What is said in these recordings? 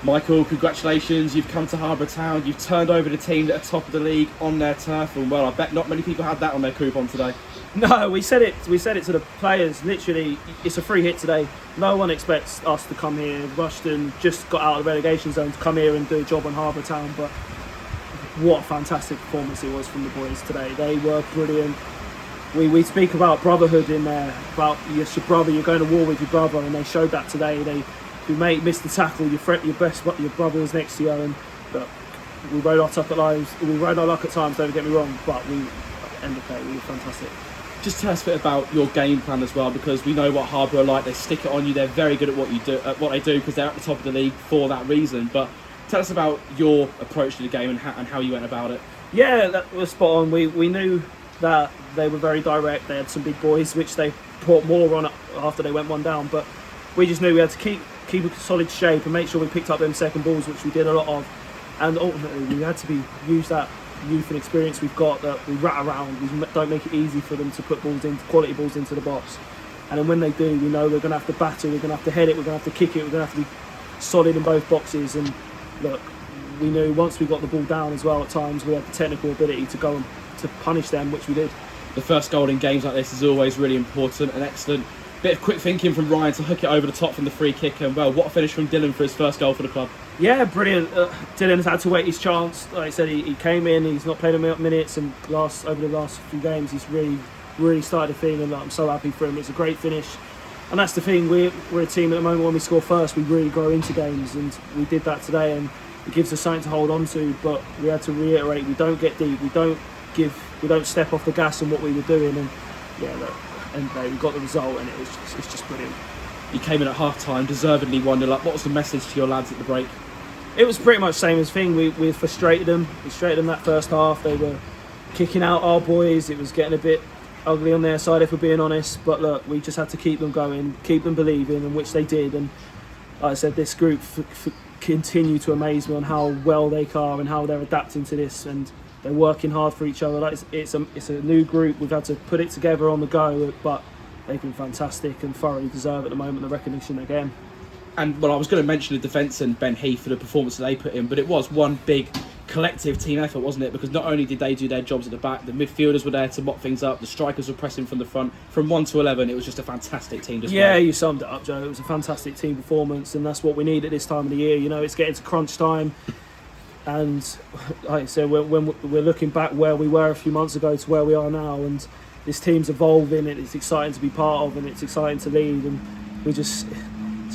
Michael, congratulations, you've come to Harborough Town, you've turned over the team that are top of the league on their turf, and well, I bet not many people had that on their coupon today. No, we said it to the players, literally, it's a free hit today. No one expects us to come here. Rushden just got out of the relegation zone to come here and do a job on Harborough Town, but what a fantastic performance it was from the boys today. They were brilliant. We speak about brotherhood in there, about your brother, you're going to war with your brother, and they showed that today. If your mate missed the tackle, your brother was next to you, and look, we rode our luck at times, don't get me wrong, but end of the day, we were fantastic. Just tell us a bit about your game plan as well, because we know what Harborough are like. They stick it on you. They're very good at what they do, because they're at the top of the league for that reason. But tell us about your approach to the game and how you went about it. Yeah, that was spot on. We knew that they were very direct. They had some big boys, which they brought more on after they went one down. But we just knew we had to keep a solid shape and make sure we picked up them second balls, which we did a lot of. And ultimately, we had to use that youth and experience we've got, that we rat around. We don't make it easy for them to put quality balls into the box. And then when they do, we know we're going to have to battle, we're going to have to head it, we're going to have to kick it, we're going to have to be solid in both boxes. And look, we knew once we got the ball down as well, at times we had the technical ability to go and to punish them, which we did. The first goal in games like this is always really important and excellent. Bit of quick thinking from Ryan to hook it over the top from the free kick, and well, what a finish from Dylan for his first goal for the club. Yeah, brilliant. Dylan's had to wait his chance. Like I said, he came in, he's not played minutes, and over the last few games he's really started a thing, and I'm so happy for him. It's a great finish, and that's the thing, we're a team at the moment, when we score first we really grow into games, and we did that today, and it gives us something to hold on to. But we had to reiterate, we don't get deep, we don't step off the gas on what we were doing, and yeah, look, and we got the result, and it's just brilliant. You came in at half-time, deservedly 1-0 up. What was the message to your lads at the break? It was pretty much the same as thing. We frustrated them. We frustrated them that first half. They were kicking out our boys. It was getting a bit ugly on their side, if we're being honest. But look, we just had to keep them going, keep them believing, and which they did. And like I said, this group continue to amaze me on how well they are and how they're adapting to this, and they're working hard for each other. Like it's a new group. We've had to put it together on the go, but they've been fantastic and thoroughly deserve at the moment the recognition again. And well, I was going to mention the defence and Ben Heath for the performance that they put in, but it was one big collective team effort, wasn't it? Because not only did they do their jobs at the back, the midfielders were there to mop things up, the strikers were pressing from the front. From 1 to 11, it was just a fantastic team display. Yeah, you summed it up, Joe. It was a fantastic team performance, and that's what we need at this time of the year. You know, it's getting to crunch time, and like I said, when we're looking back where we were a few months ago to where we are now, and this team's evolving, and it's exciting to be part of, and it's exciting to lead, and it's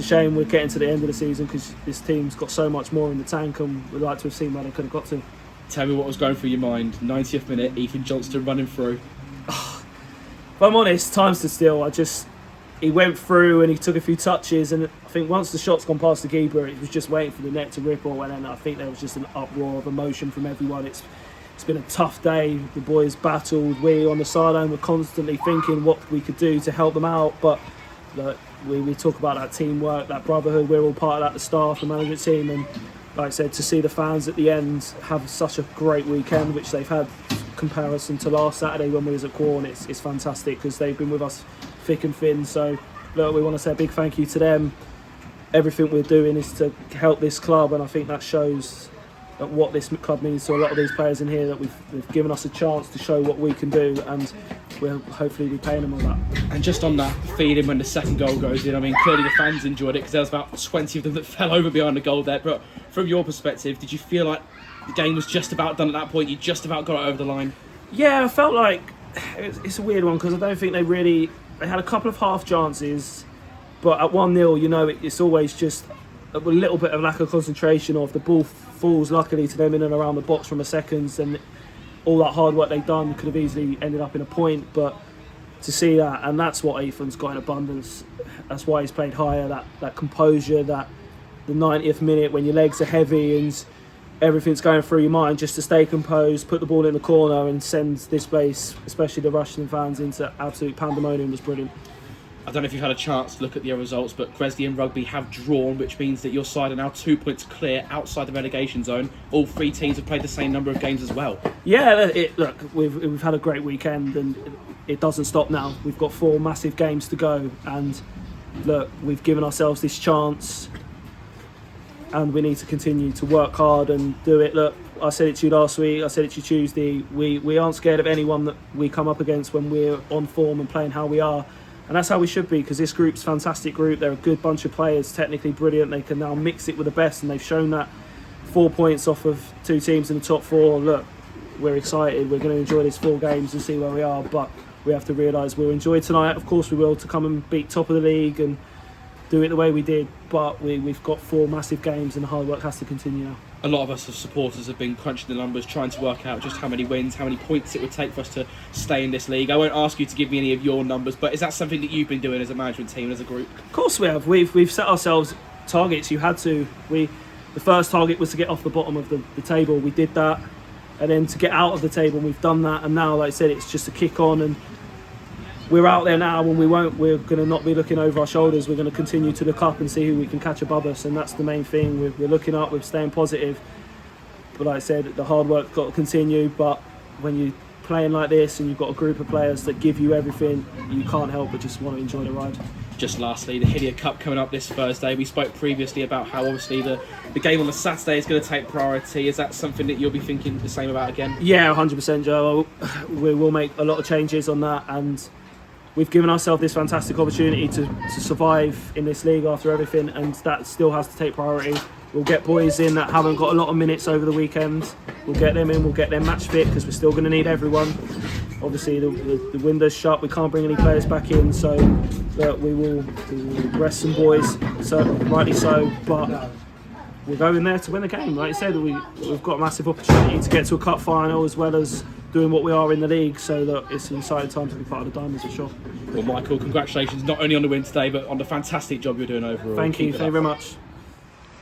a shame we're getting to the end of the season, because this team's got so much more in the tank, and we'd like to have seen where they could have got to. Tell me what was going through your mind. 90th minute, Ethan Johnston running through. If I'm honest, time stood still. He went through and he took a few touches, and I think once the shot's gone past the keeper, it was just waiting for the net to ripple, and then I think there was just an uproar of emotion from everyone. It's been a tough day. The boys battled. We on the sideline were constantly thinking what we could do to help them out, but look, we talk about that teamwork, that brotherhood. We're all part of that, the staff, the management team, and like I said, to see the fans at the end have such a great weekend, which they've had in comparison to last Saturday when we was at Quorn, it's fantastic, because they've been with us thick and thin. So look, we want to say a big thank you to them. Everything we're doing is to help this club, and I think that shows at what this club means to a lot of these players in here, that they've given us a chance to show what we can do, and we'll hopefully be paying them all that. And just on that feeling when the second goal goes in, I mean, clearly the fans enjoyed it, because there was about 20 of them that fell over behind the goal there. But from your perspective, did you feel like the game was just about done at that point? You just about got it over the line? Yeah, I felt like it's a weird one, because I don't think they had a couple of half chances, but at 1-0, you know, it's always just a little bit of lack of concentration, or if the ball falls luckily to them in and around the box from a second, and all that hard work they've done could have easily ended up in a point. But to see that, and that's what Ethan's got in abundance, that's why he's played higher, that composure, that the 90th minute when your legs are heavy and everything's going through your mind, just to stay composed, put the ball in the corner and send this place, especially the Rushden fans, into absolute pandemonium, was brilliant. I don't know if you've had a chance to look at the results, but Cresley and Rugby have drawn, which means that your side are now 2 points clear outside the relegation zone. All three teams have played the same number of games as well. Yeah, look, we've had a great weekend, and it doesn't stop now. We've got 4 massive games to go, and look, we've given ourselves this chance, and we need to continue to work hard and do it. Look, I said it to you last week, I said it to you Tuesday, we aren't scared of anyone that we come up against when we're on form and playing how we are. And that's how we should be, because this group's a fantastic group. They're a good bunch of players, technically brilliant. They can now mix it with the best, and they've shown that. 4 points off of 2 teams in the top 4. Look, we're excited. We're going to enjoy these 4 games and see where we are. But we have to realise we'll enjoy tonight. Of course we will, to come and beat top of the league and do it the way we did. But we've got 4 massive games, and the hard work has to continue now. A lot of us as supporters have been crunching the numbers, trying to work out just how many wins, how many points it would take for us to stay in this league. I won't ask you to give me any of your numbers, but is that something that you've been doing as a management team and as a group? Of course we have. We've set ourselves targets. You had to. The first target was to get off the bottom of the table. We did that. And then to get out of the table, and we've done that. And now, like I said, it's just a kick on. And we're out there now, and we're going to not be looking over our shoulders. We're going to continue to look up and see who we can catch above us. And that's the main thing. We're looking up, we're staying positive. But like I said, the hard work's got to continue. But when you're playing like this and you've got a group of players that give you everything, you can't help but just want to enjoy the ride. Just lastly, the Hillier Cup coming up this Thursday. We spoke previously about how obviously the game on the Saturday is going to take priority. Is that something that you'll be thinking the same about again? Yeah, 100%, Joe. We will make a lot of changes on that, and we've given ourselves this fantastic opportunity to survive in this league after everything, and that still has to take priority. We'll get boys in that haven't got a lot of minutes over the weekend. We'll get them in, we'll get them match fit, because we're still going to need everyone. Obviously the window's shut, we can't bring any players back in, so we will rest some boys, so rightly so, but we'll go in there to win the game. Like I said, we've got a massive opportunity to get to a cup final, as well as doing what we are in the league, so that it's an exciting time to be part of the Diamonds for sure. Well, Michael, congratulations not only on the win today, but on the fantastic job you're doing overall. Thank you very much.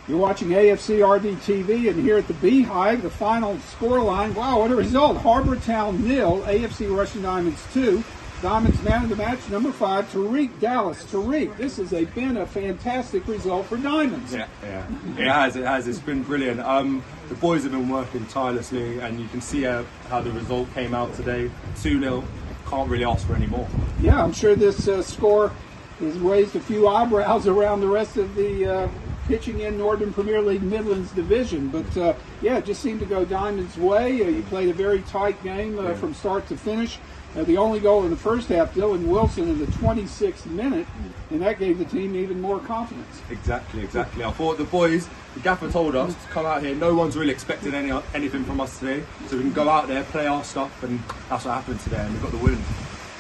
You're watching AFCRDTV, and here at the Beehive, the final scoreline. Wow, what a result. Harborough 0, AFC Rushden Diamonds 2. Diamonds man of the match, number 5, Tarik Dallas. Tarik, this has been a fantastic result for Diamonds. Yeah. It has. It's been brilliant. The boys have been working tirelessly, and you can see how the result came out today. 2-0. Can't really ask for any more. Yeah, I'm sure this score has raised a few eyebrows around the rest of the pitching in Northern Premier League Midlands division, but it just seemed to go Diamond's way. You played a very tight game from start to finish. The only goal in the first half, Dylan Wilson in the 26th minute, and that gave the team even more confidence. Exactly. I thought the boys, the gaffer told us to come out here. No one's really expecting anything from us today, so we can go out there, play our stuff, and that's what happened today, and we got the win.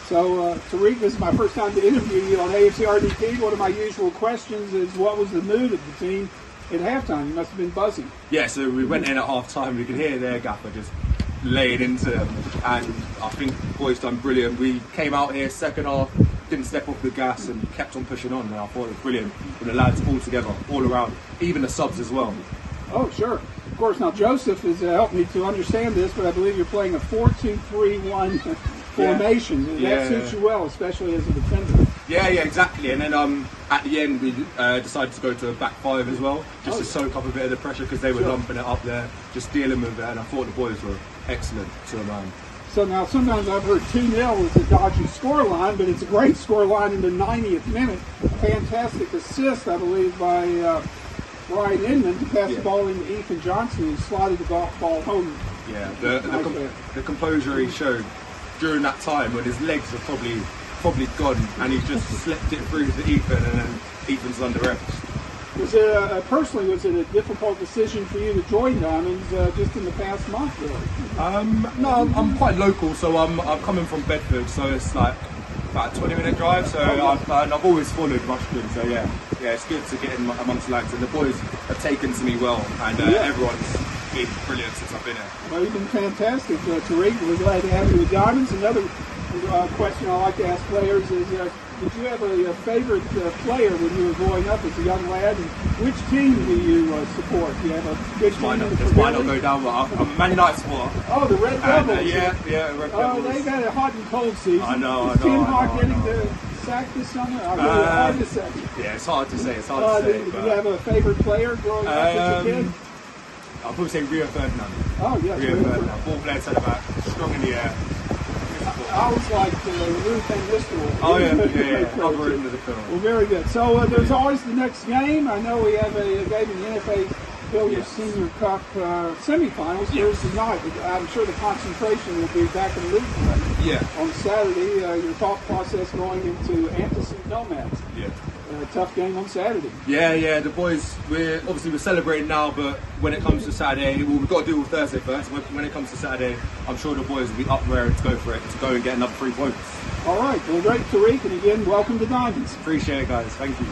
So, Tarik, this is my first time to interview you on AFCRDTV. One of my usual questions is, what was the mood of the team at halftime? You must have been buzzing. Yeah, so we went in at half-time. We could hear their gaffer just laying into them, and I think the boys done brilliant. We came out here second half, didn't step off the gas, and kept on pushing on, and I thought it was brilliant with the lads all together, all around, even the subs as well. Oh, sure. Of course, now Joseph has helped me to understand this, but I believe you're playing a 4-2-3-1 formation. That suits you well, especially as a defender. Yeah, exactly. And then at the end, we decided to go to a back 5 as well, just to soak up a bit of the pressure, because they were lumping it up there, just dealing with it. And I thought the boys were excellent to a man. So now, sometimes I've heard 2-0 is a dodgy scoreline, but it's a great scoreline in the 90th minute. A fantastic assist, I believe, by Ryan Inman to pass the ball into Ethan Johnson, who slotted the ball home. Yeah, the composure he showed during that time when his legs are probably gone, and he's just slipped it through to Ethan, and then Ethan's under rest. Was it personally, was it a difficult decision for you to join Diamonds just in the past month, really? No, I'm quite local, so I'm coming from Bedford, so it's like about a 20-minute drive. So I've always followed Rushden, so yeah, it's good to get in amongst lads, and the boys have taken to me well, and everyone's been brilliant since I've been here. Well, you've been fantastic, Tarik. We're glad to have you with Diamonds. Another question I like to ask players is, did you have a favorite player when you were growing up as a young lad? And which team do you support? Do you have a good team? This might not go down, but I'm a Man United supporter. Oh, the Red Devils. Yeah, Red Devils. Oh, they've had a hot and cold season. I know. Is Tim Hawk getting the sack this summer? Hard to say. Yeah, it's hard to say. Do you have a favorite player growing up as a kid? I'll probably say Rio Ferdinand. Oh, yeah. Rio Ferdinand. Ball player centre back, strong in the air. I was like Ruth and Mr. Oh yeah. I've written to the film. Well, very good. So there's always the next game. I know we have a game in the NFA Billiards Senior Cup semifinals Thursday night. I'm sure the concentration will be back in League Play. Yeah. On Saturday, your thought process going into Antecedent Nomads. Yeah. Tough game on Saturday. Yeah. The boys, we're celebrating now, but when it comes to Saturday, well, we've got to do it Thursday first. When it comes to Saturday, I'm sure the boys will be up there to go for it, to go and get another 3 points. All right. Well, great, Tarik, and again, welcome to Diamonds. Appreciate it, guys. Thank you.